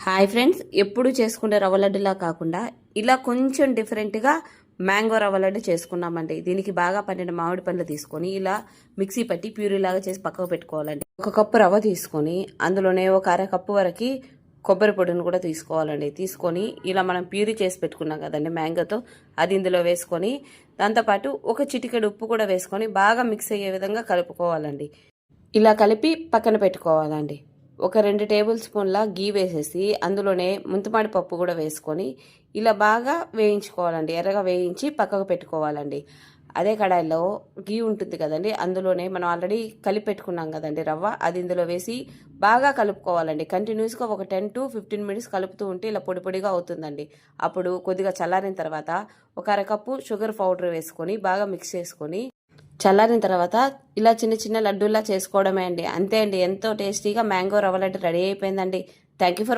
Hi friends, ఎప్పుడు చేసుకునే రవ్వ లడ్డులా కాకుండా ఇలా కొంచెం డిఫరెంట్గా మ్యాంగో రవ్వ లడ్డు చేసుకున్నామండి. దీనికి బాగా పండిన మామిడి పండ్లు తీసుకొని ఇలా మిక్సీ పట్టి ప్యూరీలాగా చేసి పక్కకు పెట్టుకోవాలండి. 1 కప్పు రవ్వ తీసుకొని అందులోనే ఒక అరకప్పు వరకు కొబ్బరి పొడిని కూడా తీసుకోవాలండి. తీసుకొని ఇలా మనం ప్యూరీ చేసి పెట్టుకున్నాం కదండి మ్యాంగోతో, అది ఇందులో వేసుకొని దాంతోపాటు ఒక చిటికెడు ఉప్పు కూడా వేసుకొని బాగా మిక్స్ అయ్యే విధంగా కలుపుకోవాలండి. ఇలా కలిపి పక్కన పెట్టుకోవాలండి. ఒక 2 టేబుల్ స్పూన్ల గీ వేసేసి అందులోనే ముంతమాడి పప్పు కూడా వేసుకొని ఇలా బాగా వేయించుకోవాలండి. ఎర్రగా వేయించి పక్కకు పెట్టుకోవాలండి. అదే కడాయిలో గీ ఉంటుంది కదండి, అందులోనే మనం ఆల్రెడీ కలిపి పెట్టుకున్నాం కదండి రవ్వ, అది ఇందులో వేసి బాగా కలుపుకోవాలండి. కంటిన్యూస్గా ఒక 10 to 15 మినిట్స్ కలుపుతూ ఉంటే ఇలా పొడి పొడిగా అవుతుందండి. అప్పుడు కొద్దిగా చల్లారిన తర్వాత ఒక అరకప్పు షుగర్ పౌడర్ వేసుకొని బాగా మిక్స్ చేసుకొని చల్లారిన తర్వాత ఇలా చిన్న చిన్న లడ్డూలా చేసుకోవడమే అండి. అంతే అండి, ఎంతో టేస్టీగా మ్యాంగో రవ్వ లడ్డు రెడీ అయిపోయిందండి. Thank you for